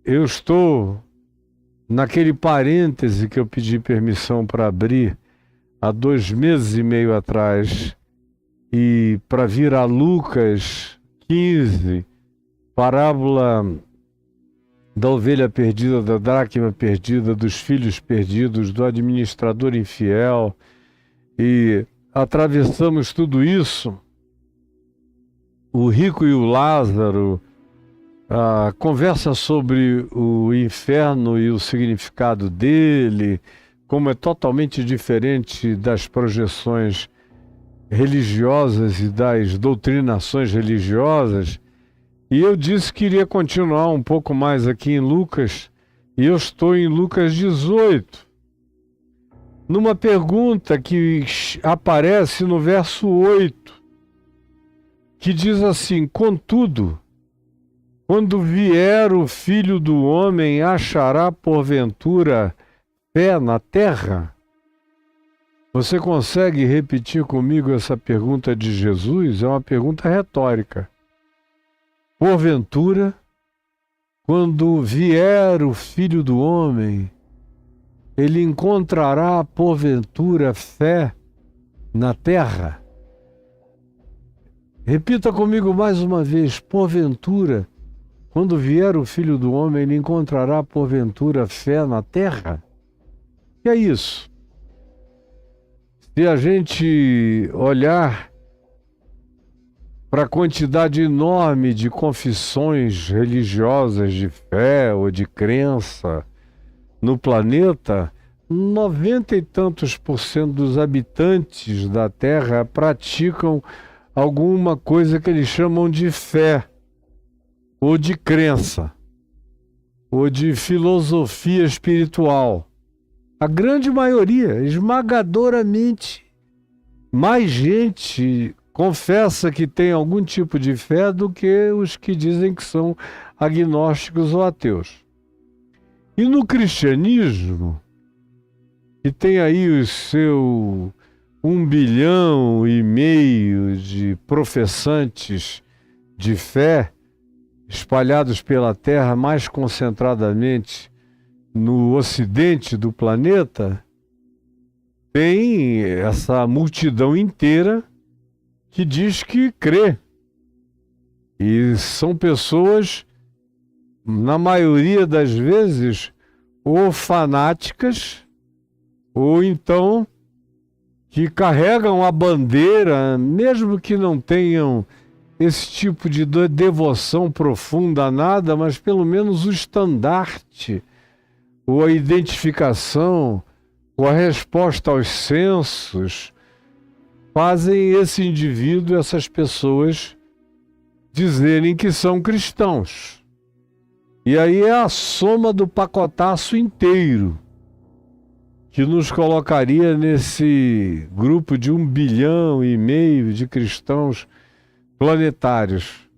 eu estou naquele parêntese que eu pedi permissão para abrir há 2 meses e meio atrás, e para vir a Lucas 15, parábola da ovelha perdida, da dracma perdida, dos filhos perdidos, do administrador infiel, e atravessamos tudo isso, o rico e o Lázaro, a conversa sobre o inferno e o significado dele, como é totalmente diferente das projeções religiosas e das doutrinações religiosas. E eu disse que iria continuar um pouco mais aqui em Lucas, e eu estou em Lucas 18, numa pergunta que aparece no verso 8, que diz assim: contudo, quando vier o Filho do Homem, achará porventura fé na terra? Você consegue repetir comigo essa pergunta de Jesus? É uma pergunta retórica. Porventura, quando vier o Filho do Homem, ele encontrará porventura fé na terra? Repita comigo mais uma vez: porventura, quando vier o Filho do Homem, ele encontrará porventura fé na terra? E é isso. Se a gente olhar para a quantidade enorme de confissões religiosas de fé ou de crença no planeta, 90 e tantos % dos habitantes da Terra praticam alguma coisa que eles chamam de fé, ou de crença, ou de filosofia espiritual. A grande maioria, esmagadoramente, mais gente confessa que tem algum tipo de fé do que os que dizem que são agnósticos ou ateus. E no cristianismo, que tem aí o seu 1,5 bilhão de professantes de fé espalhados pela Terra, mais concentradamente no ocidente do planeta, tem essa multidão inteira que diz que crê. E são pessoas, na maioria das vezes, ou fanáticas, ou então que carregam a bandeira, mesmo que não tenham esse tipo de devoção profunda a nada, mas pelo menos o estandarte, ou a identificação, ou a resposta aos censos, fazem esse indivíduo, essas pessoas, dizerem que são cristãos. E aí é a soma do pacotaço inteiro que nos colocaria nesse grupo de 1,5 bilhão de cristãos planetários.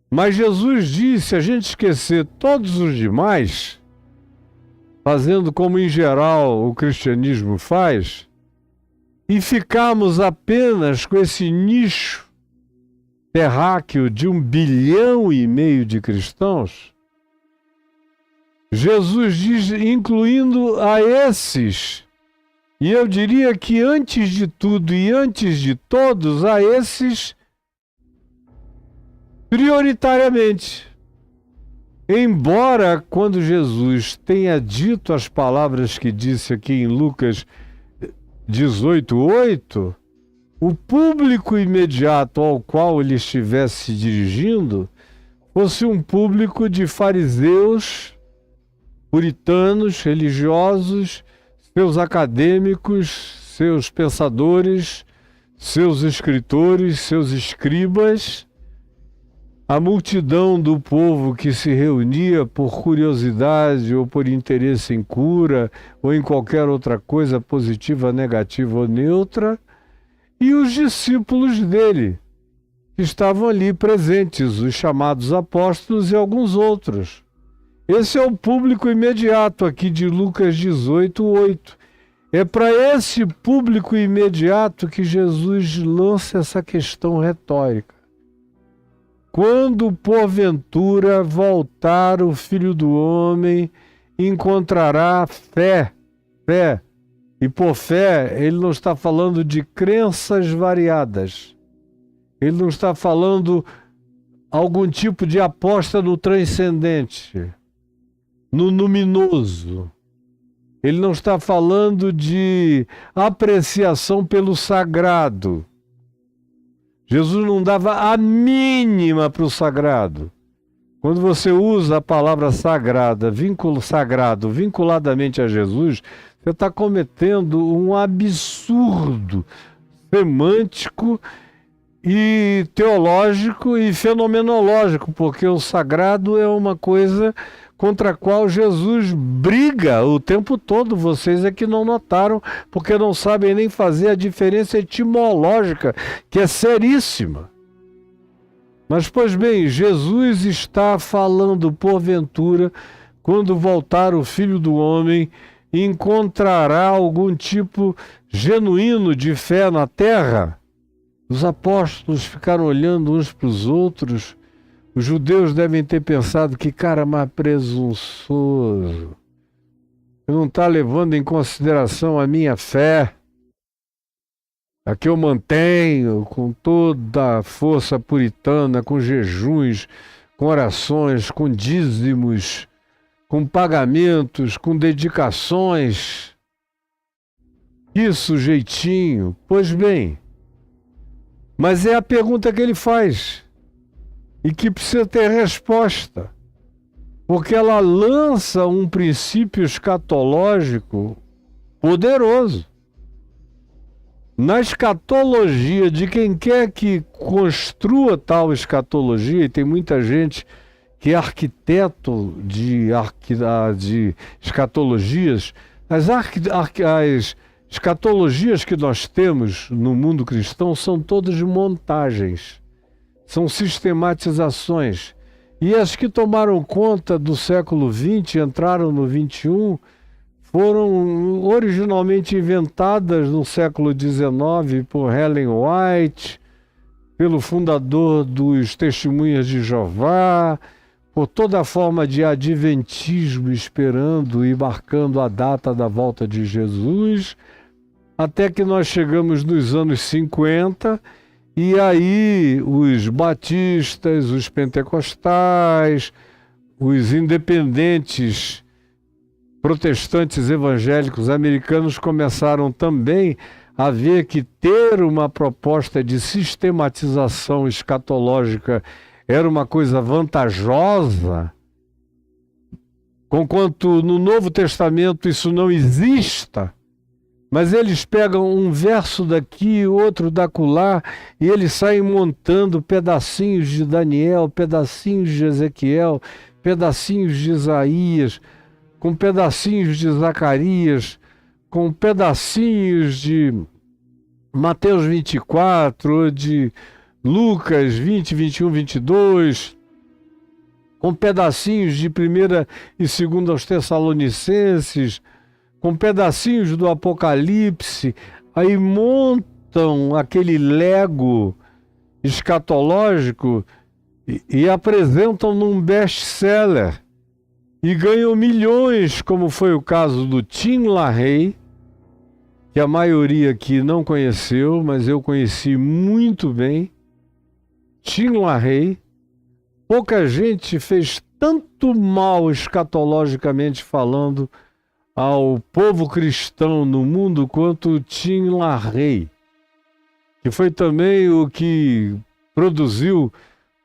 Mas Jesus disse: se a gente esquecer todos os demais, fazendo como em geral o cristianismo faz, e ficarmos apenas com esse nicho terráqueo de 1,5 bilhão de cristãos, Jesus diz, incluindo a esses, e eu diria que antes de tudo e antes de todos, a esses prioritariamente. Embora, quando Jesus tenha dito as palavras que disse aqui em Lucas 18:8, o público imediato ao qual ele estivesse se dirigindo fosse um público de fariseus, puritanos, religiosos, seus acadêmicos, seus pensadores, seus escritores, seus escribas, a multidão do povo que se reunia por curiosidade ou por interesse em cura ou em qualquer outra coisa positiva, negativa ou neutra, e os discípulos dele, que estavam ali presentes, os chamados apóstolos e alguns outros. Esse é o público imediato aqui de Lucas 18:8. É para esse público imediato que Jesus lança essa questão retórica. quando porventura voltar o Filho do Homem, encontrará fé. Fé. E por fé, ele não está falando de crenças variadas. Ele não está falando algum tipo de aposta no transcendente, no luminoso. Ele não está falando de apreciação pelo sagrado. Jesus não dava a mínima para o sagrado. Quando você usa a palavra sagrada, sagrado, vinculadamente a Jesus, você está cometendo um absurdo semântico e teológico e fenomenológico, porque o sagrado é uma coisa contra a qual Jesus briga o tempo todo. Vocês é que não notaram, porque não sabem nem fazer a diferença etimológica, que é seríssima. Mas, pois bem, Jesus está falando, porventura, quando voltar o Filho do Homem, encontrará algum tipo genuíno de fé na terra? Os apóstolos ficaram olhando uns para os outros. Os judeus devem ter pensado: que cara mais presunçoso. Ele não está levando em consideração a minha fé, a que eu mantenho com toda a força puritana, com jejuns, com orações, com dízimos, com pagamentos, com dedicações. Que sujeitinho. Pois bem, mas é a pergunta que ele faz e que precisa ter resposta, porque ela lança um princípio escatológico poderoso. Na escatologia de quem quer que construa tal escatologia, e tem muita gente que é arquiteto de escatologias, as escatologias que nós temos no mundo cristão são todas montagens, são sistematizações. E as que tomaram conta do século XX, entraram no XXI, foram originalmente inventadas no século XIX por Ellen White, pelo fundador dos Testemunhas de Jeová, por toda a forma de adventismo esperando e marcando a data da volta de Jesus, até que nós chegamos nos anos 50, e aí os batistas, os pentecostais, os independentes protestantes evangélicos americanos começaram também a ver que ter uma proposta de sistematização escatológica era uma coisa vantajosa, conquanto no Novo Testamento isso não exista. Mas eles pegam um verso daqui, outro dacolá, e eles saem montando pedacinhos de Daniel, pedacinhos de Ezequiel, pedacinhos de Isaías, com pedacinhos de Zacarias, com pedacinhos de Mateus 24, ou de Lucas 20, 21, 22, com pedacinhos de 1ª e 2ª aos Tessalonicenses, com pedacinhos do Apocalipse, aí montam aquele Lego escatológico e apresentam num best-seller e ganham milhões, como foi o caso do Tim LaHaye, que a maioria aqui não conheceu, mas eu conheci muito bem. Tim LaHaye. Pouca gente fez tanto mal escatologicamente falando ao povo cristão no mundo quanto o Tim LaHaye, que foi também o que produziu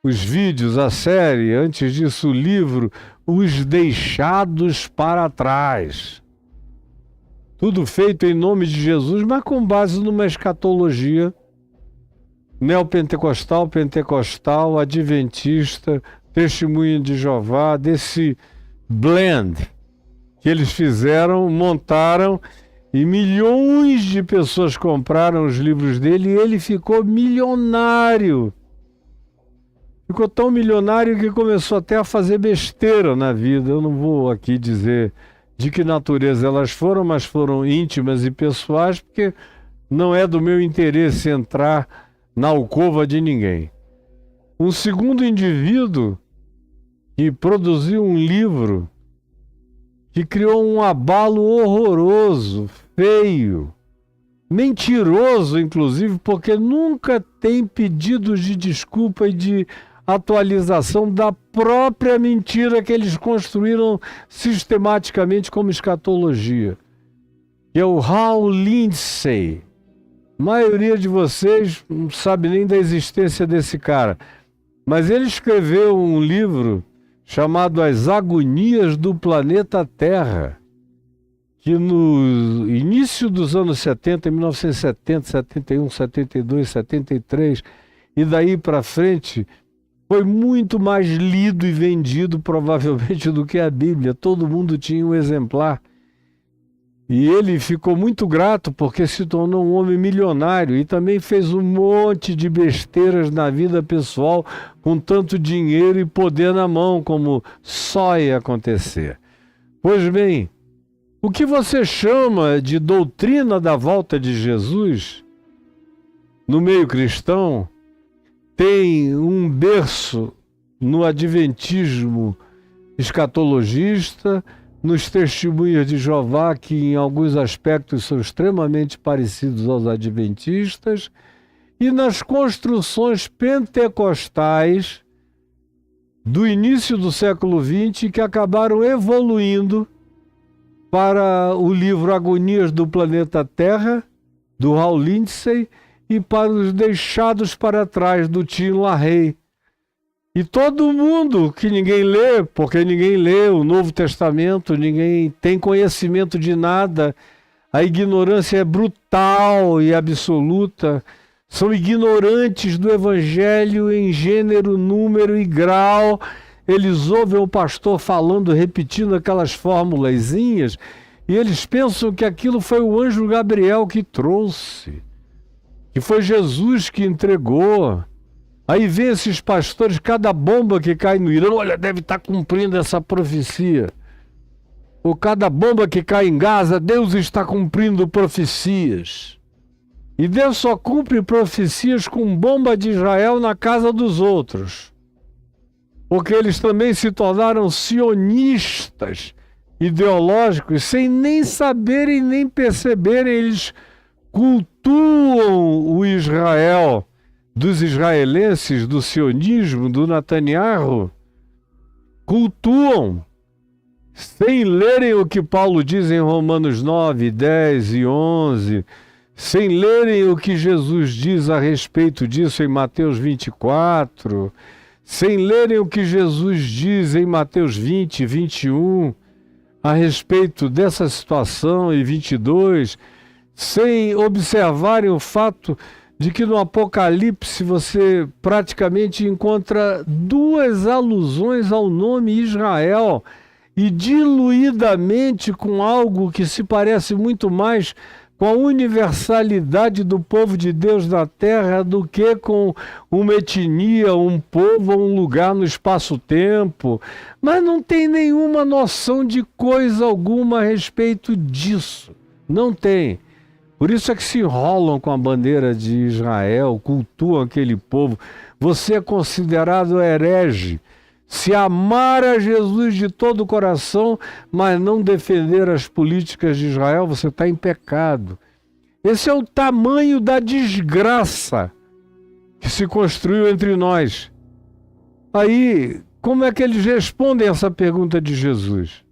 os vídeos, a série, antes disso o livro, Os Deixados para Trás. Tudo feito em nome de Jesus, mas com base numa escatologia neopentecostal, pentecostal, adventista, testemunha de Jeová, desse blend que eles fizeram, montaram, e milhões de pessoas compraram os livros dele, e ele ficou milionário. Ficou tão milionário que começou até a fazer besteira na vida. Eu não vou aqui dizer de que natureza elas foram, mas foram íntimas e pessoais, porque não é do meu interesse entrar na alcova de ninguém. Um segundo indivíduo que produziu um livro que criou um abalo horroroso, feio, mentiroso, inclusive, porque nunca tem pedidos de desculpa e de atualização da própria mentira que eles construíram sistematicamente como escatologia. Que é o Hal Lindsey. A maioria de vocês não sabe nem da existência desse cara, mas ele escreveu um livro chamado As Agonias do Planeta Terra, que no início dos anos 70, em 1970, 71, 72, 73, e daí para frente, foi muito mais lido e vendido, provavelmente, do que a Bíblia. Todo mundo tinha um exemplar. E ele ficou muito grato porque se tornou um homem milionário e também fez um monte de besteiras na vida pessoal com tanto dinheiro e poder na mão, como só ia acontecer. Pois bem, o que você chama de doutrina da volta de Jesus no meio cristão tem um berço no adventismo escatologista, nos testemunhos de Jeová, que em alguns aspectos são extremamente parecidos aos adventistas, e nas construções pentecostais do início do século XX, que acabaram evoluindo para o livro Agonias do Planeta Terra, do Hal Lindsey, e para os Deixados para Trás, do Tim LaHaye. E todo mundo que ninguém lê, porque ninguém lê o Novo Testamento, ninguém tem conhecimento de nada, a ignorância é brutal e absoluta, são ignorantes do Evangelho em gênero, número e grau. Eles ouvem o pastor falando, repetindo aquelas formulazinhas, e eles pensam que aquilo foi o anjo Gabriel que trouxe, que foi Jesus que entregou. Aí vê esses pastores, cada bomba que cai no Irã, olha, deve estar cumprindo essa profecia. Ou cada bomba que cai em Gaza, Deus está cumprindo profecias. E Deus só cumpre profecias com bomba de Israel na casa dos outros. Porque eles também se tornaram sionistas ideológicos, sem nem saberem nem perceberem, eles cultuam o Israel dos israelenses, do sionismo, do Netanyahu, cultuam, sem lerem o que Paulo diz em Romanos 9, 10 e 11, sem lerem o que Jesus diz a respeito disso em Mateus 24, sem lerem o que Jesus diz em Mateus 20, 21, a respeito dessa situação, e 22, sem observarem o fato de que no Apocalipse você praticamente encontra duas alusões ao nome Israel, e diluidamente com algo que se parece muito mais com a universalidade do povo de Deus na terra do que com uma etnia, um povo ou um lugar no espaço-tempo, mas não tem nenhuma noção de coisa alguma a respeito disso. Não tem. Por isso é que se enrolam com a bandeira de Israel, cultuam aquele povo. Você é considerado herege se amar a Jesus de todo o coração, mas não defender as políticas de Israel. Você está em pecado. Esse é o tamanho da desgraça que se construiu entre nós. Aí, como é que eles respondem essa pergunta de Jesus?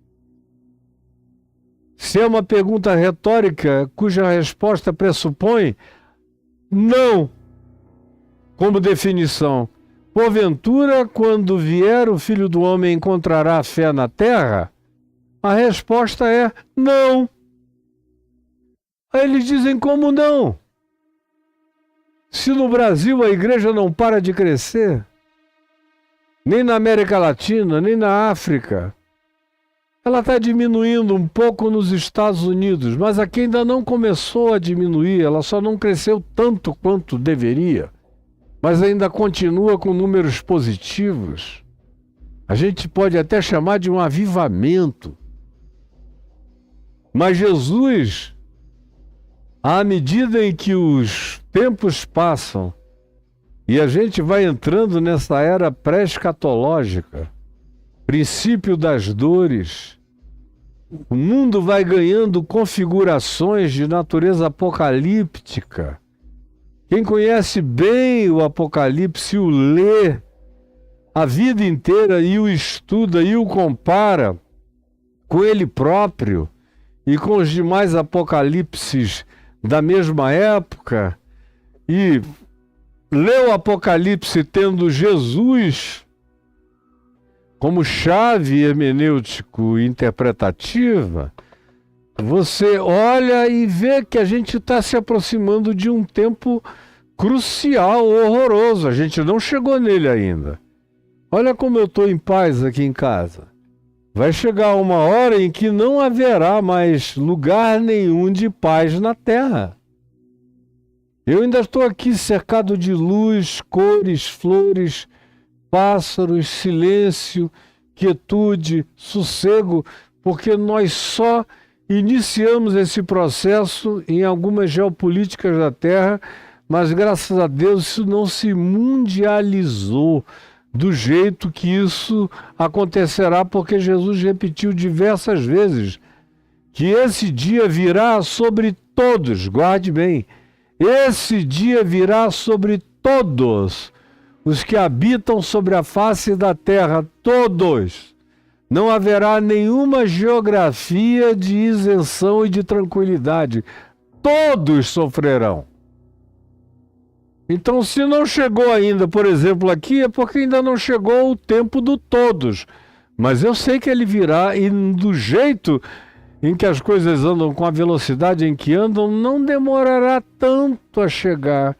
Se é uma pergunta retórica cuja resposta pressupõe não como definição. Porventura, quando vier o Filho do Homem, encontrará fé na terra? A resposta é não. Aí eles dizem, como não? Se no Brasil a igreja não para de crescer, nem na América Latina, nem na África, ela está diminuindo um pouco nos Estados Unidos, mas aqui ainda não começou a diminuir, ela só não cresceu tanto quanto deveria, mas ainda continua com números positivos. A gente pode até chamar de um avivamento. Mas Jesus, à medida em que os tempos passam E a gente vai entrando nessa era pré-escatológica, princípio das dores. O mundo vai ganhando configurações de natureza apocalíptica. Quem conhece bem o Apocalipse, o lê a vida inteira e o estuda e o compara com ele próprio e com os demais apocalipses da mesma época, e lê o Apocalipse tendo Jesus como chave hermenêutico interpretativa, você olha e vê que a gente está se aproximando de um tempo crucial, horroroso. A gente não chegou nele ainda. Olha como eu estou em paz aqui em casa. Vai chegar uma hora em que não haverá mais lugar nenhum de paz na terra. Eu ainda estou aqui cercado de luz, cores, flores, pássaros, silêncio, quietude, sossego, porque nós só iniciamos esse processo em algumas geopolíticas da Terra, mas graças a Deus isso não se mundializou do jeito que isso acontecerá, porque Jesus repetiu diversas vezes que esse dia virá sobre todos, guarde bem, esse dia virá sobre todos os que habitam sobre a face da terra, todos. Não haverá nenhuma geografia de isenção e de tranquilidade. Todos sofrerão. Então, se não chegou ainda, por exemplo, aqui, é porque ainda não chegou o tempo do todos. Mas eu sei que ele virá, e do jeito em que as coisas andam, com a velocidade em que andam, não demorará tanto a chegar.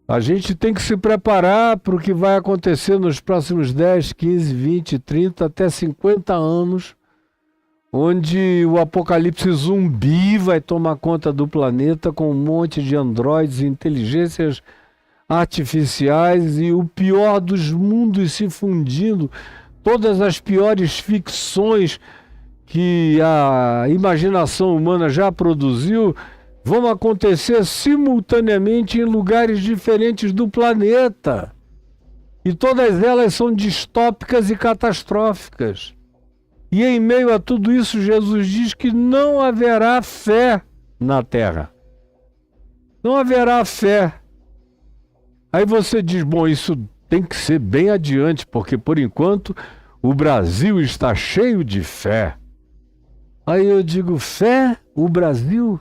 A gente tem que se preparar para o que vai acontecer nos próximos 10, 15, 20, 30, até 50 anos, onde o apocalipse zumbi vai tomar conta do planeta com um monte de androides, inteligências artificiais e o pior dos mundos se fundindo. Todas as piores ficções que a imaginação humana já produziu vão acontecer simultaneamente em lugares diferentes do planeta. E todas elas são distópicas e catastróficas. E em meio a tudo isso, Jesus diz que não haverá fé na terra. Não haverá fé. Aí você diz, bom, isso tem que ser bem adiante, porque por enquanto o Brasil está cheio de fé. Aí eu digo, fé? O Brasil?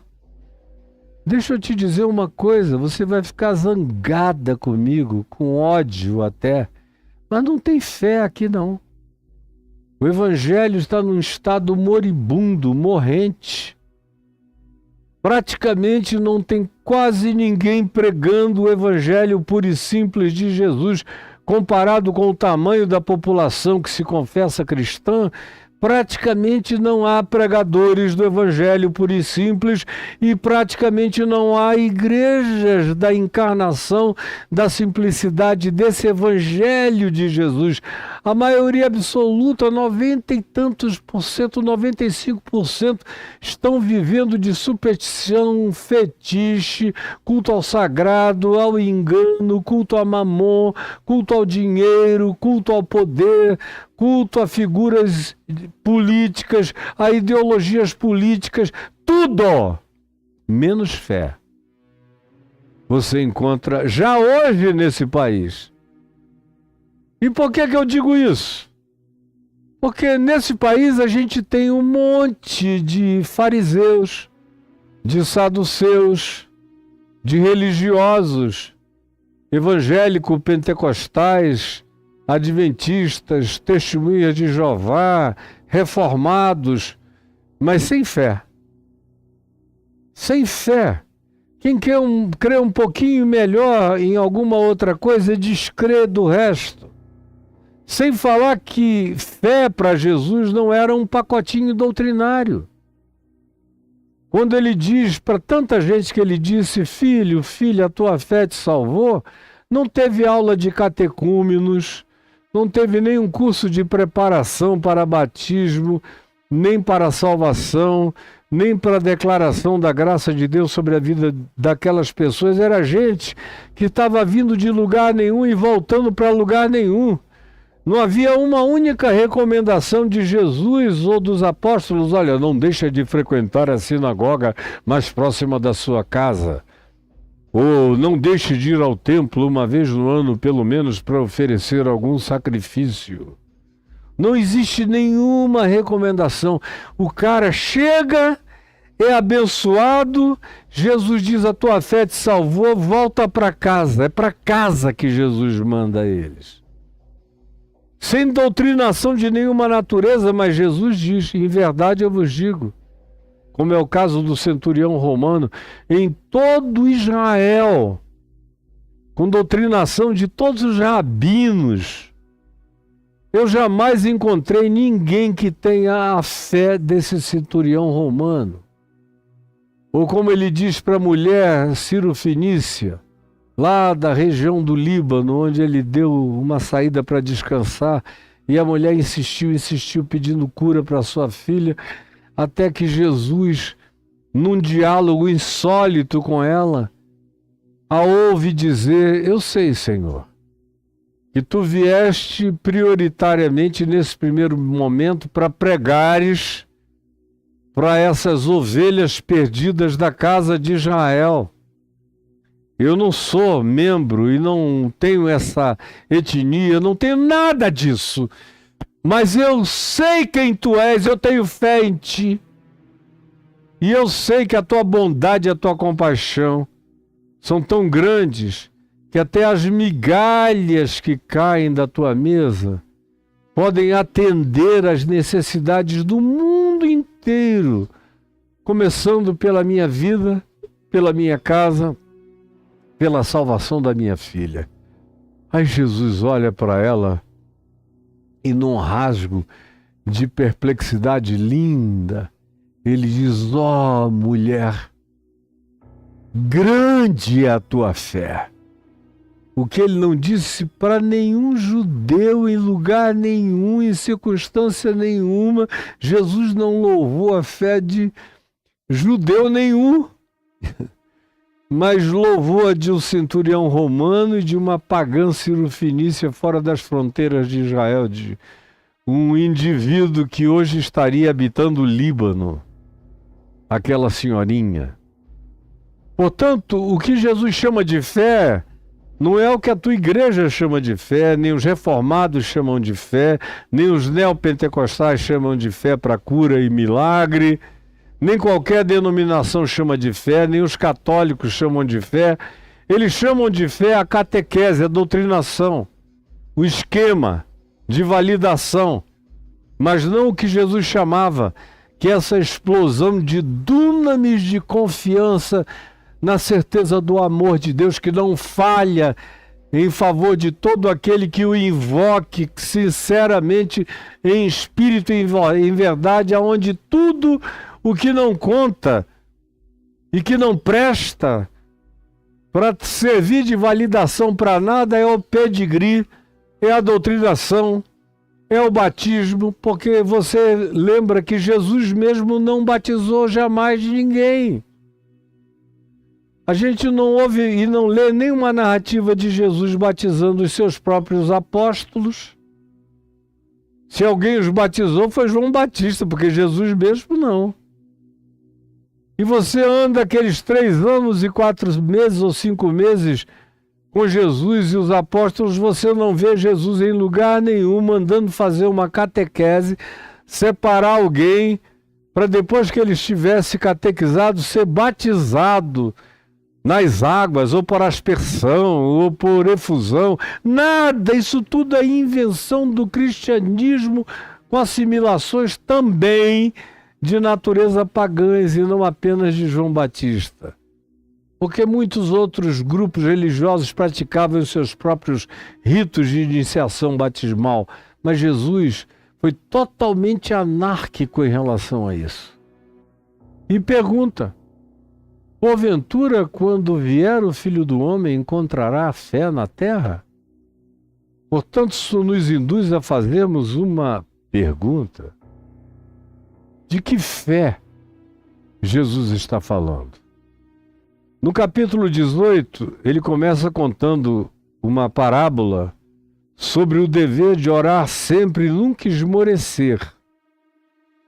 Deixa eu te dizer uma coisa, você vai ficar zangada comigo, com ódio até, mas não tem fé aqui não. O Evangelho está num estado moribundo, morrente. Praticamente não tem quase ninguém pregando o Evangelho puro e simples de Jesus, comparado com o tamanho da população que se confessa cristã. Praticamente não há pregadores do Evangelho puro e simples e praticamente não há igrejas da encarnação, da simplicidade desse Evangelho de Jesus. A maioria absoluta, 90 e tantos por cento, 95%, estão vivendo de superstição, fetiche, culto ao sagrado, ao engano, culto a mamon, culto ao dinheiro, culto ao poder, culto a figuras políticas, a ideologias políticas, tudo menos fé. Você encontra já hoje nesse país. E por que eu digo isso? Porque nesse país a gente tem um monte de fariseus, de saduceus, de religiosos, evangélico-pentecostais, adventistas, testemunhas de Jeová, reformados, mas sem fé. Sem fé. Quem crê um pouquinho melhor em alguma outra coisa descrê do resto. Sem falar que fé para Jesus não era um pacotinho doutrinário. Quando ele diz para tanta gente que ele disse, filho, filha, a tua fé te salvou, não teve aula de catecúmenos, não teve nenhum curso de preparação para batismo, nem para salvação, nem para a declaração da graça de Deus sobre a vida daquelas pessoas. Era gente que estava vindo de lugar nenhum e voltando para lugar nenhum. Não havia uma única recomendação de Jesus ou dos apóstolos: olha, não deixa de frequentar a sinagoga mais próxima da sua casa. Ou não deixe de ir ao templo uma vez no ano, pelo menos, para oferecer algum sacrifício. Não existe nenhuma recomendação. O cara chega, é abençoado, Jesus diz: a tua fé te salvou, volta para casa. É para casa que Jesus manda eles. Sem doutrinação de nenhuma natureza, mas Jesus diz: em verdade eu vos digo, como é o caso do centurião romano, em todo Israel, com doutrinação de todos os rabinos, eu jamais encontrei ninguém que tenha a fé desse centurião romano. Ou como ele diz para a mulher Ciro-fenícia, lá da região do Líbano, onde ele deu uma saída para descansar, e a mulher insistiu, pedindo cura para sua filha, até que Jesus, num diálogo insólito com ela, a ouve dizer: eu sei, Senhor, que tu vieste prioritariamente nesse primeiro momento para pregares para essas ovelhas perdidas da casa de Israel. Eu não sou membro e não tenho essa etnia, não tenho nada disso. Mas eu sei quem tu és, eu tenho fé em ti. E eu sei que a tua bondade e a tua compaixão são tão grandes que até as migalhas que caem da tua mesa podem atender às necessidades do mundo inteiro, começando pela minha vida, pela minha casa, pela salvação da minha filha. Aí Jesus olha para ela e, num rasgo de perplexidade linda, ele diz: ó mulher, grande é a tua fé. O que ele não disse para nenhum judeu, em lugar nenhum, em circunstância nenhuma. Jesus não louvou a fé de judeu nenhum, mas louvou a de um centurião romano e de uma pagã Ciro-fenícia fora das fronteiras de Israel, de um indivíduo que hoje estaria habitando o Líbano, aquela senhorinha. Portanto, o que Jesus chama de fé não é o que a tua igreja chama de fé, nem os reformados chamam de fé, nem os neopentecostais chamam de fé para cura e milagre, nem qualquer denominação chama de fé, nem os católicos chamam de fé. Eles chamam de fé a catequese, a doutrinação, o esquema de validação, mas não o que Jesus chamava, que é essa explosão de dunamis de confiança na certeza do amor de Deus, que não falha em favor de todo aquele que o invoque sinceramente, em espírito e em verdade, aonde tudo o que não conta e que não presta para servir de validação para nada é o pedigree, é a doutrinação, é o batismo, porque você lembra que Jesus mesmo não batizou jamais ninguém. A gente não ouve e não lê nenhuma narrativa de Jesus batizando os seus próprios apóstolos. Se alguém os batizou, foi João Batista, porque Jesus mesmo não. E você anda aqueles 3 anos e 4 meses ou 5 meses com Jesus e os apóstolos, você não vê Jesus em lugar nenhum mandando fazer uma catequese, separar alguém para depois que ele estivesse catequizado ser batizado nas águas, ou por aspersão, ou por efusão. Nada, isso tudo é invenção do cristianismo, com assimilações também de natureza pagãs e não apenas de João Batista. Porque muitos outros grupos religiosos praticavam os seus próprios ritos de iniciação batismal, mas Jesus foi totalmente anárquico em relação a isso. E pergunta: porventura, quando vier o Filho do Homem, encontrará fé na terra? Portanto, isso nos induz a fazermos uma pergunta: de que fé Jesus está falando. No capítulo 18, ele começa contando uma parábola sobre o dever de orar sempre e nunca esmorecer.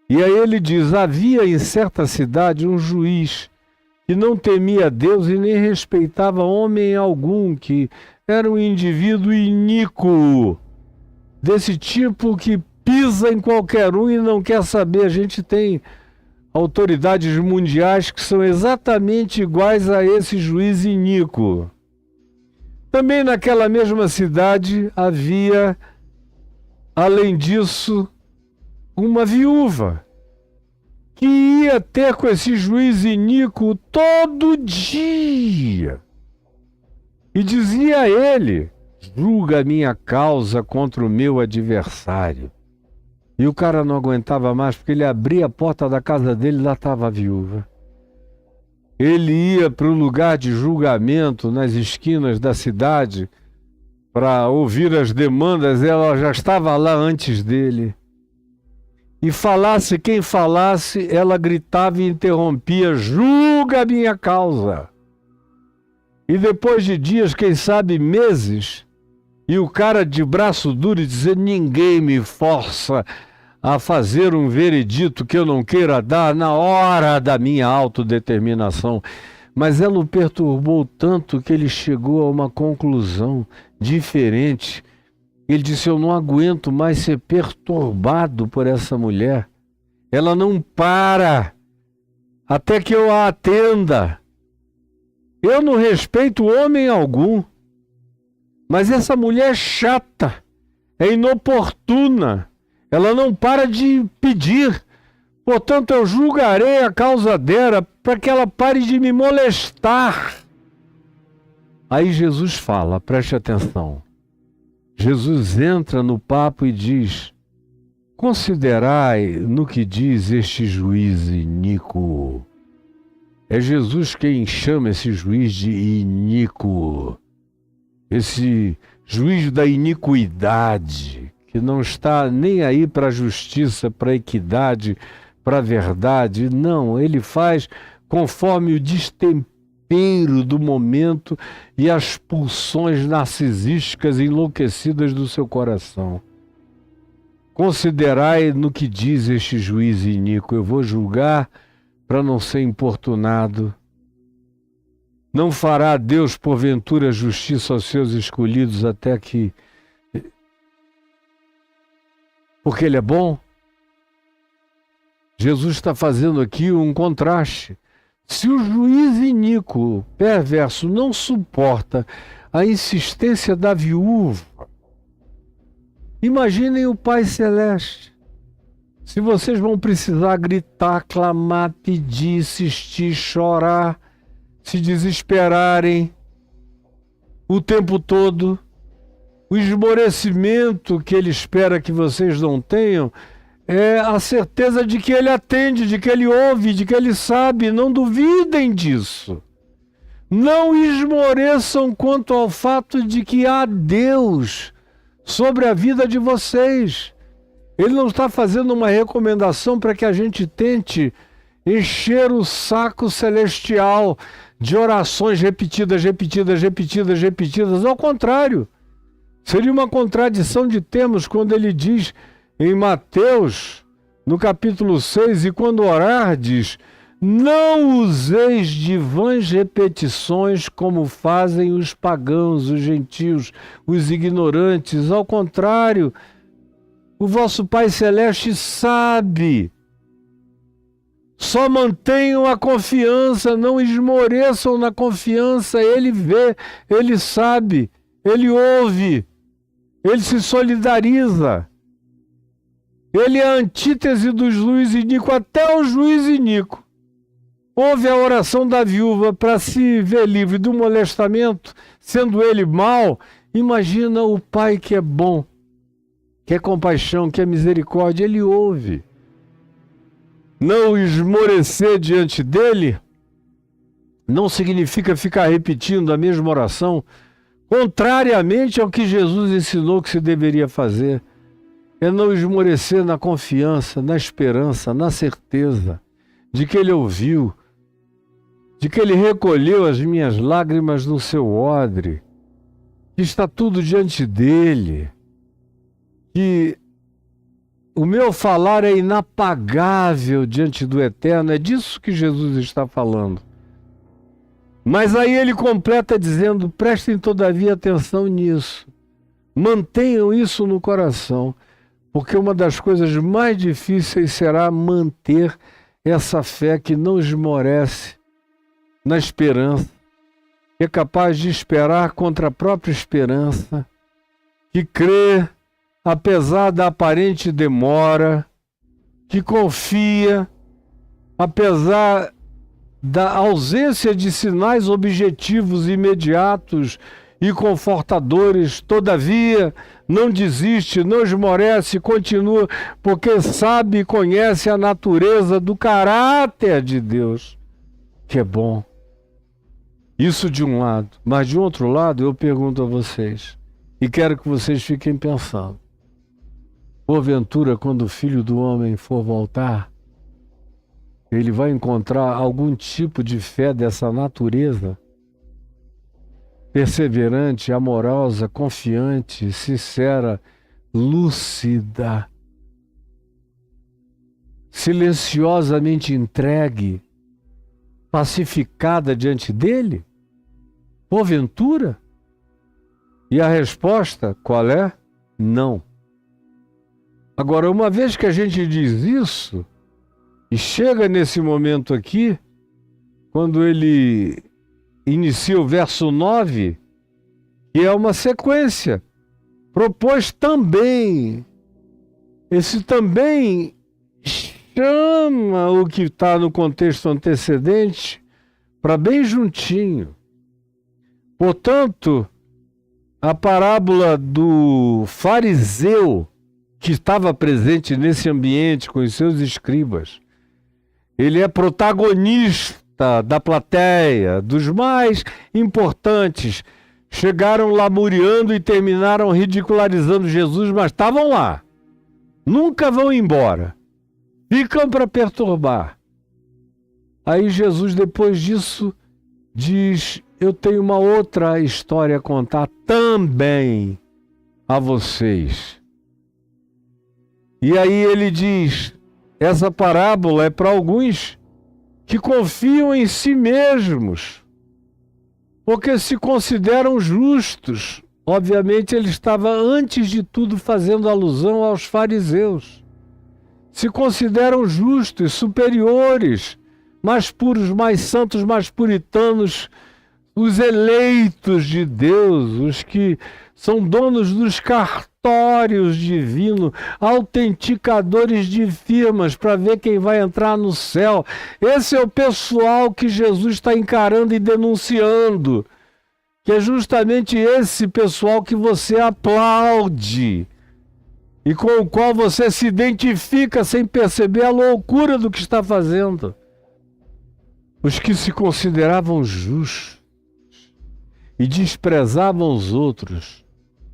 E aí ele diz: havia em certa cidade um juiz que não temia Deus e nem respeitava homem algum, que era um indivíduo iníquo, desse tipo que pisa em qualquer um e não quer saber. A gente tem autoridades mundiais que são exatamente iguais a esse juiz iníquo. Também naquela mesma cidade havia, além disso, uma viúva que ia ter com esse juiz iníquo todo dia. E dizia a ele: julga a minha causa contra o meu adversário. E o cara não aguentava mais, porque ele abria a porta da casa dele e lá estava a viúva. Ele ia para o lugar de julgamento nas esquinas da cidade para ouvir as demandas, ela já estava lá antes dele. E falasse quem falasse, ela gritava e interrompia: julga a minha causa. E depois de dias, quem sabe meses, e o cara de braço duro e dizer: ninguém me força a fazer um veredito que eu não queira dar na hora da minha autodeterminação. Mas ela o perturbou tanto que ele chegou a uma conclusão diferente. Ele disse: eu não aguento mais ser perturbado por essa mulher. Ela não para até que eu a atenda. Eu não respeito homem algum, mas essa mulher é chata, é inoportuna, ela não para de pedir. Portanto, eu julgarei a causa dela para que ela pare de me molestar. Aí Jesus fala, preste atenção. Jesus entra no papo e diz: considerai no que diz este juiz iníquo. É Jesus quem chama esse juiz de iníquo. Esse juiz da iniquidade, que não está nem aí para a justiça, para a equidade, para a verdade. Não, ele faz conforme o destempero do momento e as pulsões narcisísticas e enlouquecidas do seu coração. Considerai no que diz este juiz iníquo. Eu vou julgar para não ser importunado. Não fará Deus, porventura, justiça aos seus escolhidos até que... porque Ele é bom? Jesus está fazendo aqui um contraste. Se o juiz iníquo, perverso, não suporta a insistência da viúva, imaginem o Pai Celeste. Se vocês vão precisar gritar, clamar, pedir, insistir, chorar, se desesperarem o tempo todo, o esmorecimento que Ele espera que vocês não tenham é a certeza de que Ele atende, de que Ele ouve, de que Ele sabe. Não duvidem disso. Não esmoreçam quanto ao fato de que há Deus sobre a vida de vocês. Ele não está fazendo uma recomendação para que a gente tente encher o saco celestial de orações repetidas. Ao contrário, seria uma contradição de termos quando ele diz em Mateus, no capítulo 6, e quando orardes, não useis de vãs repetições como fazem os pagãos, os gentios, os ignorantes. Ao contrário, o vosso Pai Celeste sabe. Só mantenham a confiança, não esmoreçam na confiança. Ele vê, Ele sabe, Ele ouve, Ele se solidariza. Ele é a antítese do juiz iníquo, até o juiz iníquo. Ouve a oração da viúva para se ver livre do molestamento, sendo ele mau. Imagina o Pai que é bom, que é compaixão, que é misericórdia. Ele ouve. Não esmorecer diante dele não significa ficar repetindo a mesma oração, contrariamente ao que Jesus ensinou que se deveria fazer. É não esmorecer na confiança, na esperança, na certeza de que ele ouviu, de que ele recolheu as minhas lágrimas no seu odre, que está tudo diante dele, que o meu falar é inapagável diante do Eterno. É disso que Jesus está falando. Mas aí ele completa dizendo: prestem todavia atenção nisso, mantenham isso no coração, porque uma das coisas mais difíceis será manter essa fé que não esmorece na esperança, que é capaz de esperar contra a própria esperança, que crê apesar da aparente demora, que confia apesar da ausência de sinais objetivos imediatos e confortadores, todavia não desiste, não esmorece, continua, porque sabe e conhece a natureza do caráter de Deus, que é bom. Isso de um lado. Mas de outro lado, eu pergunto a vocês, e quero que vocês fiquem pensando: porventura, quando o Filho do Homem for voltar, ele vai encontrar algum tipo de fé dessa natureza? Perseverante, amorosa, confiante, sincera, lúcida, silenciosamente entregue, pacificada diante dele? Porventura? E a resposta, qual é? Não. Agora, uma vez que a gente diz isso, e chega nesse momento aqui, quando ele inicia o verso 9, que é uma sequência, propôs também. Esse também chama o que está no contexto antecedente para bem juntinho. Portanto, a parábola do fariseu que estava presente nesse ambiente com os seus escribas, ele é protagonista da plateia, dos mais importantes. Chegaram lamuriando e terminaram ridicularizando Jesus, mas estavam lá. Nunca vão embora. Ficam para perturbar. Aí Jesus, depois disso, diz: eu tenho uma outra história a contar também a vocês. E aí ele diz: essa parábola é para alguns que confiam em si mesmos, porque se consideram justos. Obviamente ele estava, antes de tudo, fazendo alusão aos fariseus. Se consideram justos, superiores, mais puros, mais santos, mais puritanos, os eleitos de Deus, os que são donos dos cartórios divinos, autenticadores de firmas para ver quem vai entrar no céu. Esse é o pessoal que Jesus está encarando e denunciando, que é justamente esse pessoal que você aplaude e com o qual você se identifica sem perceber a loucura do que está fazendo. Os que se consideravam justos e desprezavam os outros,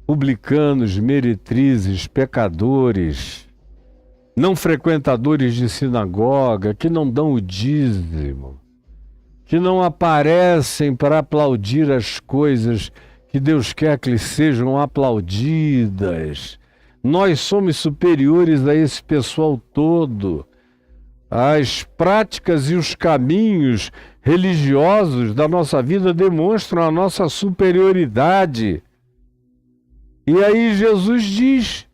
publicanos, meretrizes, pecadores, não frequentadores de sinagoga, que não dão o dízimo, que não aparecem para aplaudir as coisas que Deus quer que lhes sejam aplaudidas. Nós somos superiores a esse pessoal todo. As práticas e os caminhos religiosos da nossa vida demonstram a nossa superioridade. E aí Jesus diz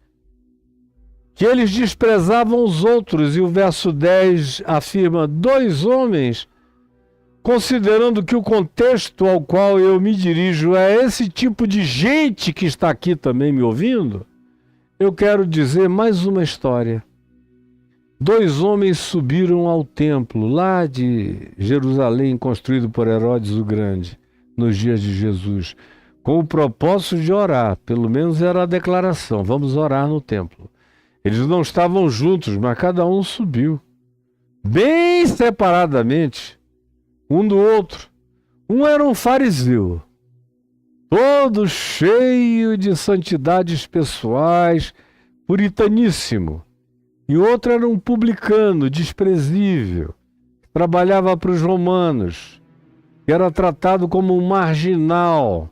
que eles desprezavam os outros, e o verso 10 afirma: 2 homens, considerando que o contexto ao qual eu me dirijo é esse tipo de gente que está aqui também me ouvindo, eu quero dizer mais uma história. 2 homens subiram ao templo, lá de Jerusalém, construído por Herodes o Grande, nos dias de Jesus, com o propósito de orar. Pelo menos era a declaração: vamos orar no templo. Eles não estavam juntos, mas cada um subiu, bem separadamente, um do outro. Um era um fariseu, todo cheio de santidades pessoais, puritaníssimo. E outro era um publicano desprezível, trabalhava para os romanos, que era tratado como um marginal,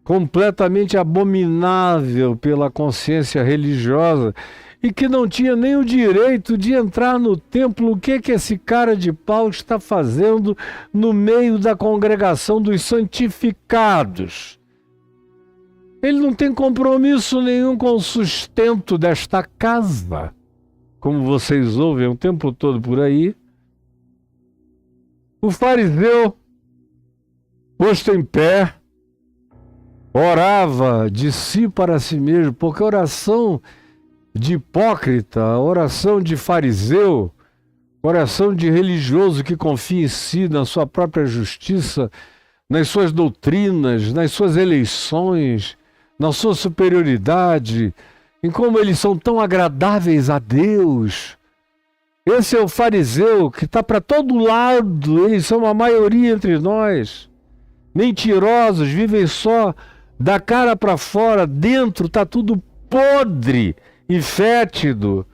completamente abominável pela consciência religiosa e que não tinha nem o direito de entrar no templo. O que esse cara de pau está fazendo no meio da congregação dos santificados? Ele não tem compromisso nenhum com o sustento desta casa, como vocês ouvem o tempo todo por aí. O fariseu, posto em pé, orava de si para si mesmo, porque oração de hipócrita, oração de fariseu, oração de religioso que confia em si, na sua própria justiça, nas suas doutrinas, nas suas eleições, na sua superioridade, em como eles são tão agradáveis a Deus. Esse é o fariseu que está para todo lado, eles são a maioria entre nós. Mentirosos, vivem só da cara para fora, dentro está tudo podre e fétido.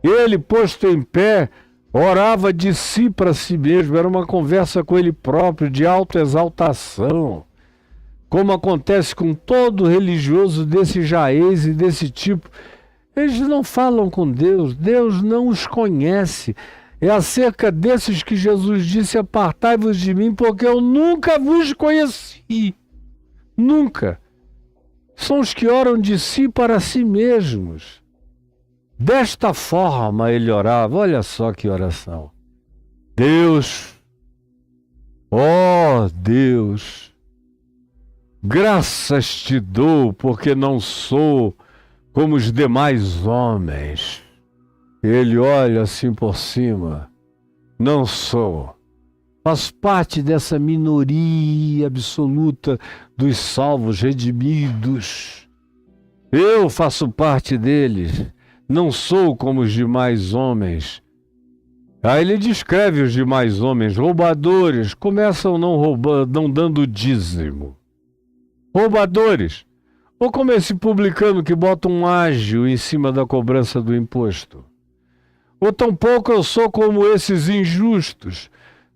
Ele, posto em pé, orava de si para si mesmo, era uma conversa com ele próprio, de autoexaltação, como acontece com todo religioso desse jaez e desse tipo. Eles não falam com Deus, Deus não os conhece. É acerca desses que Jesus disse: apartai-vos de mim, porque eu nunca vos conheci. Nunca. São os que oram de si para si mesmos. Desta forma ele orava. Olha só que oração. Deus, ó Deus, graças te dou, porque não sou como os demais homens. Ele olha assim por cima. Não sou. Faço parte dessa minoria absoluta dos salvos, redimidos. Eu faço parte deles. Não sou como os demais homens. Aí ele descreve os demais homens: roubadores, começam não roubando, não dando dízimo. Roubadores. Ou como esse publicano que bota um ágio em cima da cobrança do imposto. Ou tampouco eu sou como esses injustos.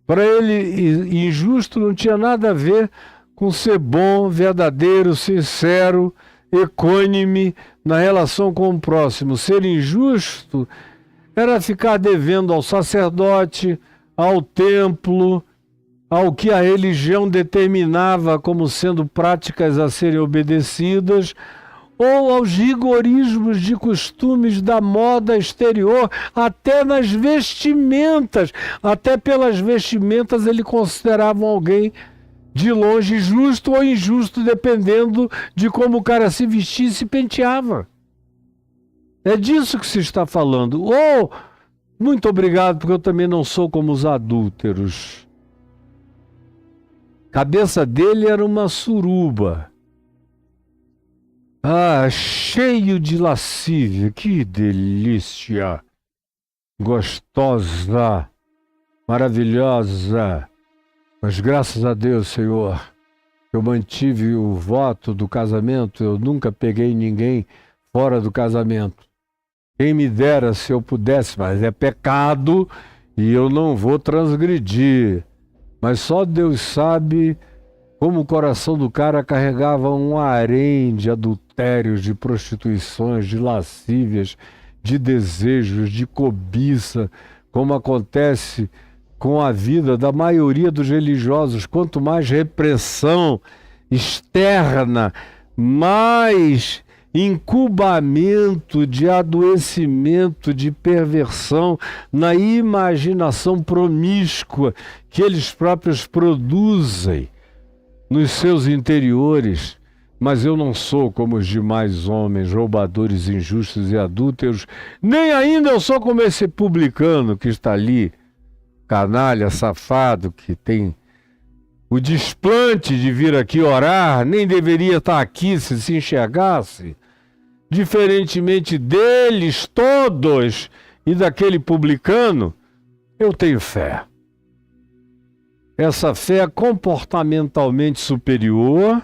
Para ele, injusto não tinha nada a ver com ser bom, verdadeiro, sincero, equânime na relação com o próximo. Ser injusto era ficar devendo ao sacerdote, ao templo, ao que a religião determinava como sendo práticas a serem obedecidas, ou aos rigorismos de costumes da moda exterior, até nas vestimentas. Até pelas vestimentas ele considerava alguém de longe justo ou injusto, dependendo de como o cara se vestia e se penteava. É disso que se está falando. Oh, muito obrigado, porque eu também não sou como os adúlteros. A cabeça dele era uma suruba. Ah, cheio de lascívia, que delícia, gostosa, maravilhosa. Mas graças a Deus, Senhor, eu mantive o voto do casamento, eu nunca peguei ninguém fora do casamento. Quem me dera se eu pudesse, mas é pecado e eu não vou transgredir. Mas só Deus sabe como o coração do cara carregava um harém de adultérios, de prostituições, de lascívias, de desejos, de cobiça, como acontece com a vida da maioria dos religiosos. Quanto mais repressão externa, mais incubamento de adoecimento, de perversão na imaginação promíscua que eles próprios produzem nos seus interiores. Mas eu não sou como os demais homens, roubadores, injustos e adúlteros, nem ainda eu sou como esse publicano que está ali, canalha, safado, que tem o desplante de vir aqui orar, nem deveria estar aqui se enxergasse. Diferentemente deles todos e daquele publicano, eu tenho fé. Essa fé é comportamentalmente superior.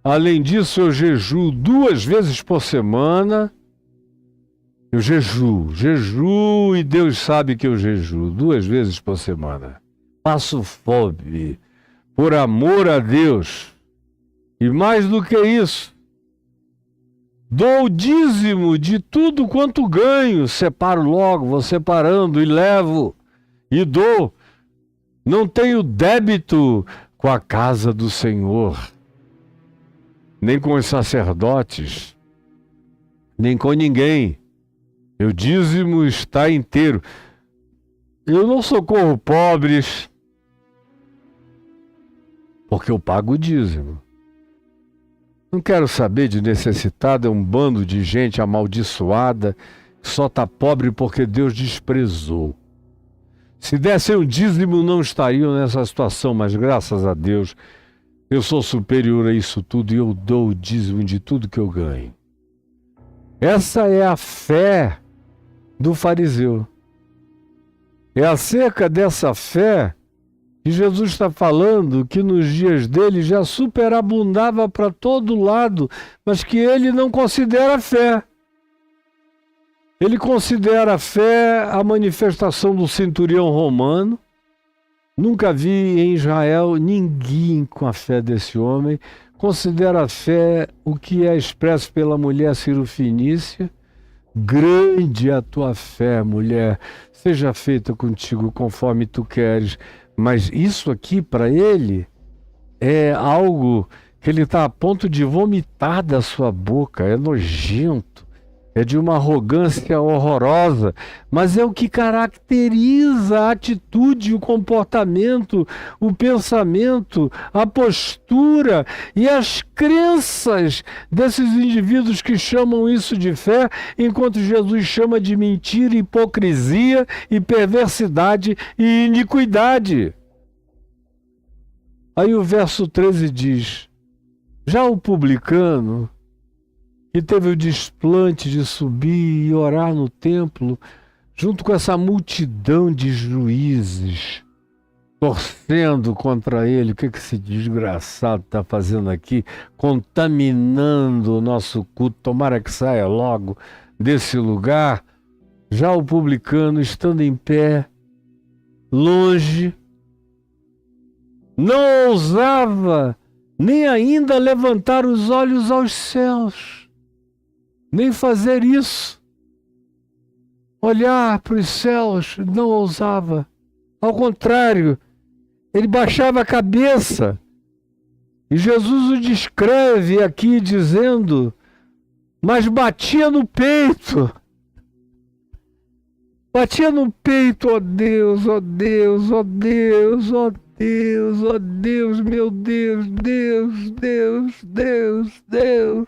Além disso, eu jejuo 2 vezes por semana. Eu jejuo e Deus sabe que eu jejuo 2 vezes por semana. Passo fome por amor a Deus. E mais do que isso, dou o dízimo de tudo quanto ganho, separo logo, vou separando e levo e dou. Não tenho débito com a casa do Senhor, nem com os sacerdotes, nem com ninguém. Meu dízimo está inteiro. Eu não socorro pobres, porque eu pago o dízimo. Não quero saber de necessitado, é um bando de gente amaldiçoada que só está pobre porque Deus desprezou. Se dessem um dízimo não estariam nessa situação, mas graças a Deus eu sou superior a isso tudo e eu dou o dízimo de tudo que eu ganho. Essa é a fé do fariseu. É acerca dessa fé que Jesus está falando que nos dias dele já superabundava para todo lado, mas que ele não considera fé. Ele considera a fé a manifestação do centurião romano. Nunca vi em Israel ninguém com a fé desse homem. Considera a fé o que é expresso pela mulher cirofenícia. Grande é a tua fé, mulher, seja feita contigo conforme tu queres. Mas isso aqui para ele é algo que ele está a ponto de vomitar da sua boca, é nojento, é de uma arrogância horrorosa, mas é o que caracteriza a atitude, o comportamento, o pensamento, a postura e as crenças desses indivíduos que chamam isso de fé, enquanto Jesus chama de mentira, hipocrisia e perversidade e iniquidade. Aí o verso 13 diz: já o publicano, que teve o desplante de subir e orar no templo, junto com essa multidão de juízes, torcendo contra ele. O que esse desgraçado está fazendo aqui? Contaminando o nosso culto. Tomara que saia logo desse lugar. Já o publicano, estando em pé, longe, não ousava nem ainda levantar os olhos aos céus, nem fazer isso. Olhar para os céus, não ousava. Ao contrário, ele baixava a cabeça. E Jesus o descreve aqui dizendo, mas batia no peito. Batia no peito, ó Deus, ó Deus, ó Deus, ó Deus, ó Deus, meu Deus, Deus, Deus, Deus, Deus.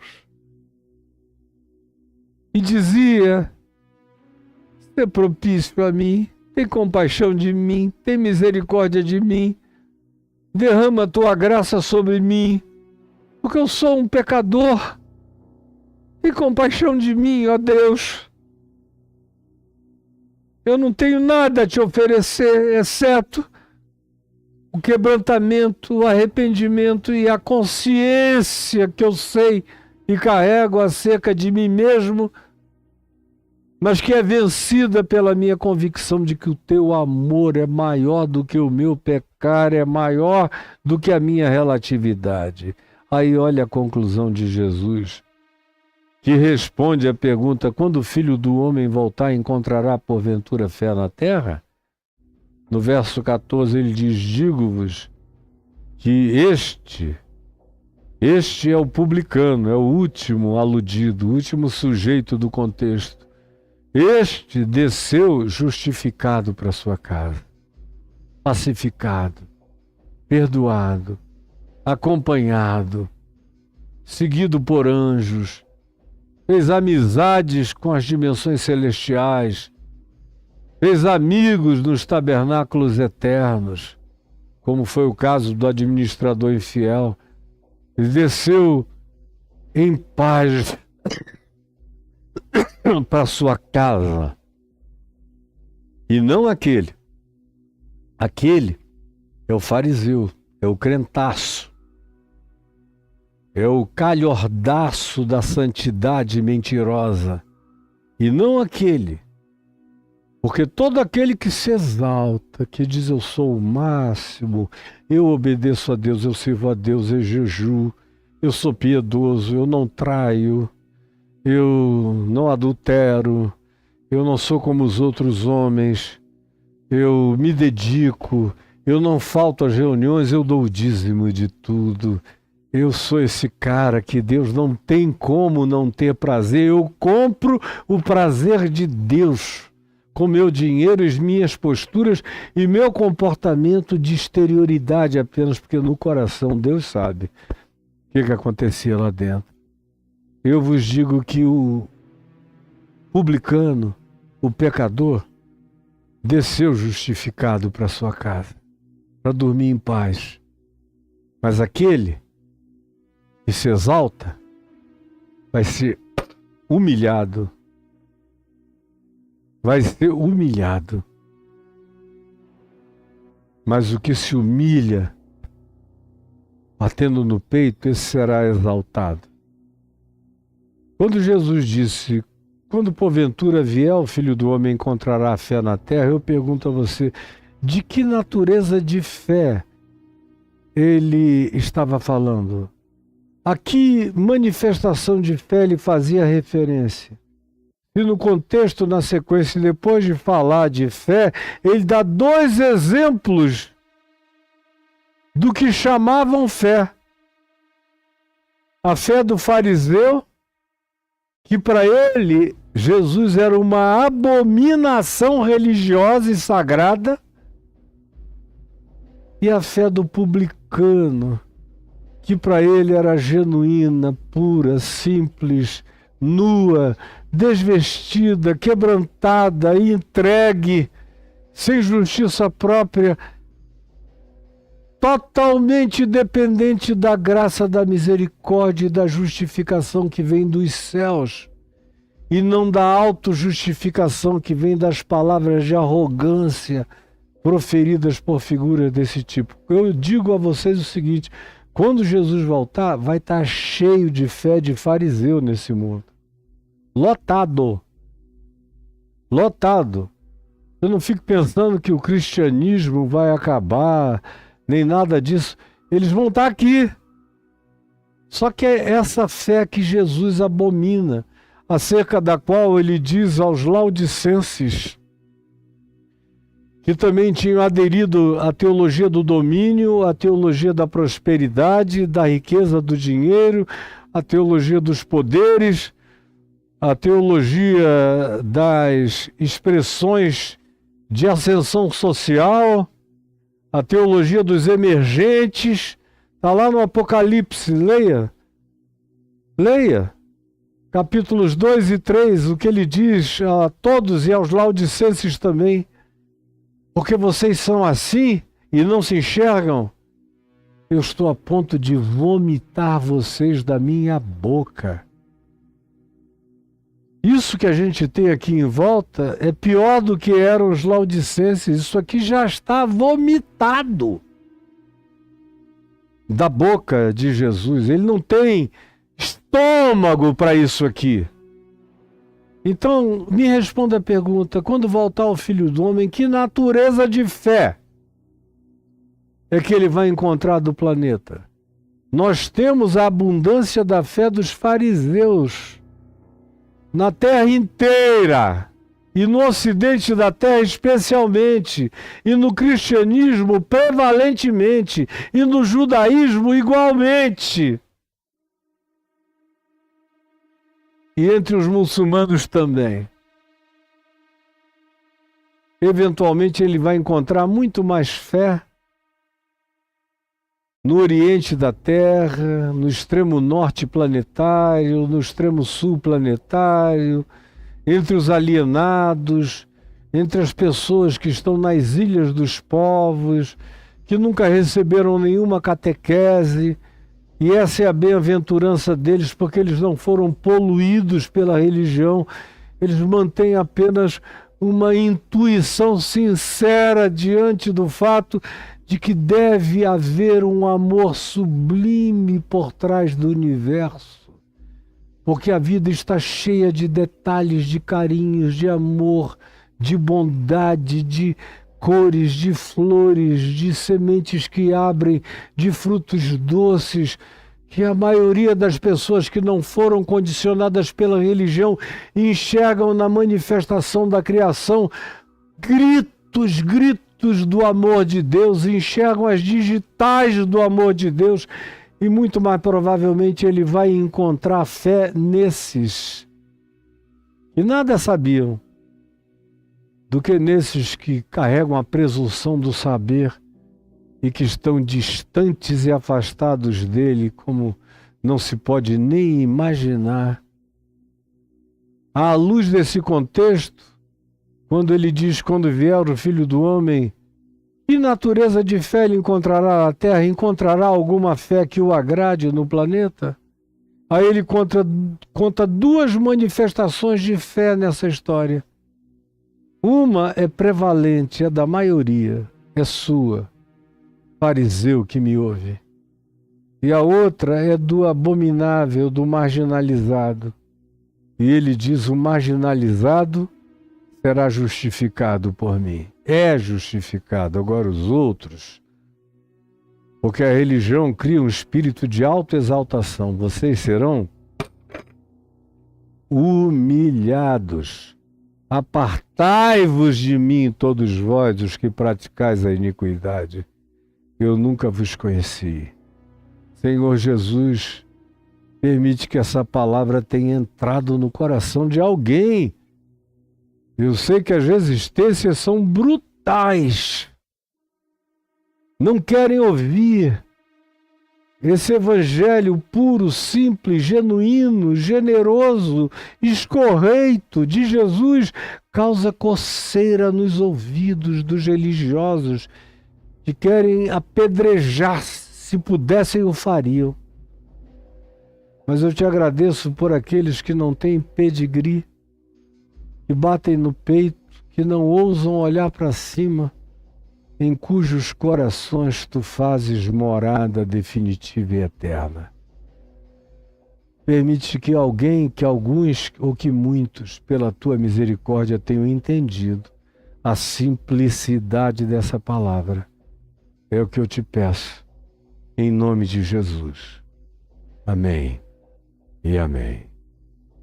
E dizia, ser propício a mim, tem compaixão de mim, tem misericórdia de mim, derrama a tua graça sobre mim, porque eu sou um pecador. Tem compaixão de mim, ó Deus. Eu não tenho nada a te oferecer, exceto o quebrantamento, o arrependimento e a consciência que eu sei e carrego acerca de mim mesmo, mas que é vencida pela minha convicção de que o teu amor é maior do que o meu pecar, é maior do que a minha relatividade. Aí olha a conclusão de Jesus, que responde à pergunta: quando o Filho do Homem voltar, encontrará porventura fé na terra? No verso 14 ele diz, digo-vos que este é o publicano, é o último aludido, o último sujeito do contexto. Este desceu justificado para sua casa, pacificado, perdoado, acompanhado, seguido por anjos, fez amizades com as dimensões celestiais, fez amigos nos tabernáculos eternos, como foi o caso do administrador infiel. Ele desceu em paz para sua casa. E não aquele. Aquele é o fariseu, é o crentaço, é o calhordaço da santidade mentirosa. e não aquele. Porque todo aquele que se exalta, que diz eu sou o máximo, eu obedeço a Deus, eu sirvo a Deus, eu jejuo, eu sou piedoso, eu não traio, eu não adultero, eu não sou como os outros homens, eu me dedico, eu não falto às reuniões, eu dou o dízimo de tudo. Eu sou esse cara que Deus não tem como não ter prazer. Eu compro o prazer de Deus com meu dinheiro, as minhas posturas e meu comportamento de exterioridade apenas, porque no coração Deus sabe o que acontecia lá dentro. Eu vos digo que o publicano, o pecador, desceu justificado para sua casa, para dormir em paz. Mas aquele que se exalta vai ser humilhado. Vai ser humilhado. Mas o que se humilha, batendo no peito, esse será exaltado. Quando Jesus disse, quando porventura vier o Filho do Homem encontrará fé na terra, eu pergunto a você, de que natureza de fé ele estava falando? A que manifestação de fé ele fazia referência? E no contexto, na sequência, depois de falar de fé, ele dá dois exemplos do que chamavam fé. A fé do fariseu, que para ele, Jesus era uma abominação religiosa e sagrada, e a fé do publicano, que para ele era genuína, pura, simples, nua, desvestida, quebrantada, entregue, sem justiça própria, totalmente dependente da graça, da misericórdia e da justificação que vem dos céus, e não da autojustificação que vem das palavras de arrogância proferidas por figuras desse tipo. Eu digo a vocês o seguinte, quando Jesus voltar, vai estar cheio de fé de fariseu nesse mundo. Lotado. Lotado. Eu não fico pensando que o cristianismo vai acabar, nem nada disso. Eles vão estar aqui. Só que é essa fé que Jesus abomina, acerca da qual ele diz aos laodicenses, que também tinham aderido à teologia do domínio, à teologia da prosperidade, da riqueza do dinheiro, à teologia dos poderes, à teologia das expressões de ascensão social, à teologia dos emergentes. Está lá no Apocalipse, leia. Leia. Capítulos 2 e 3, o que ele diz a todos e aos laodicenses também. Porque vocês são assim e não se enxergam, eu estou a ponto de vomitar vocês da minha boca. Isso que a gente tem aqui em volta é pior do que eram os laodicenses. Isso aqui já está vomitado da boca de Jesus. Ele não tem estômago para isso aqui. Então, me responda a pergunta, quando voltar o Filho do Homem, que natureza de fé é que ele vai encontrar do planeta? Nós temos a abundância da fé dos fariseus na terra inteira, e no ocidente da terra especialmente, e no cristianismo prevalentemente, e no judaísmo igualmente. E entre os muçulmanos também. Eventualmente ele vai encontrar muito mais fé no Oriente da Terra, no extremo norte planetário, no extremo sul planetário, entre os alienados, entre as pessoas que estão nas ilhas dos povos, que nunca receberam nenhuma catequese. E essa é a bem-aventurança deles, porque eles não foram poluídos pela religião, eles mantêm apenas uma intuição sincera diante do fato de que deve haver um amor sublime por trás do universo, porque a vida está cheia de detalhes, de carinhos, de amor, de bondade, de cores, de flores, de sementes que abrem, de frutos doces, que a maioria das pessoas que não foram condicionadas pela religião enxergam na manifestação da criação gritos do amor de Deus, enxergam as digitais do amor de Deus, e muito mais provavelmente ele vai encontrar fé nesses que nada sabiam do que nesses que carregam a presunção do saber e que estão distantes e afastados dele, como não se pode nem imaginar. À luz desse contexto, quando ele diz, quando vier o Filho do Homem, que natureza de fé ele encontrará na Terra? Encontrará alguma fé que o agrade no planeta? Aí ele conta duas manifestações de fé nessa história. Uma é prevalente, é da maioria, é sua, fariseu que me ouve. E a outra é do abominável, do marginalizado. E ele diz, o marginalizado será justificado por mim. É justificado. Agora os outros, porque a religião cria um espírito de autoexaltação. Vocês serão humilhados. Apartai-vos de mim, todos vós, os que praticais a iniquidade. Eu nunca vos conheci. Senhor Jesus, permite que essa palavra tenha entrado no coração de alguém. Eu sei que as resistências são brutais. Não querem ouvir. Esse evangelho puro, simples, genuíno, generoso, escorreito de Jesus causa coceira nos ouvidos dos religiosos que querem apedrejar, se pudessem o fariam. Mas eu te agradeço por aqueles que não têm pedigree, que batem no peito, que não ousam olhar para cima, em cujos corações tu fazes morada definitiva e eterna. Permite que alguém, que alguns ou que muitos, pela tua misericórdia, tenham entendido a simplicidade dessa palavra. É o que eu te peço, em nome de Jesus. Amém e amém.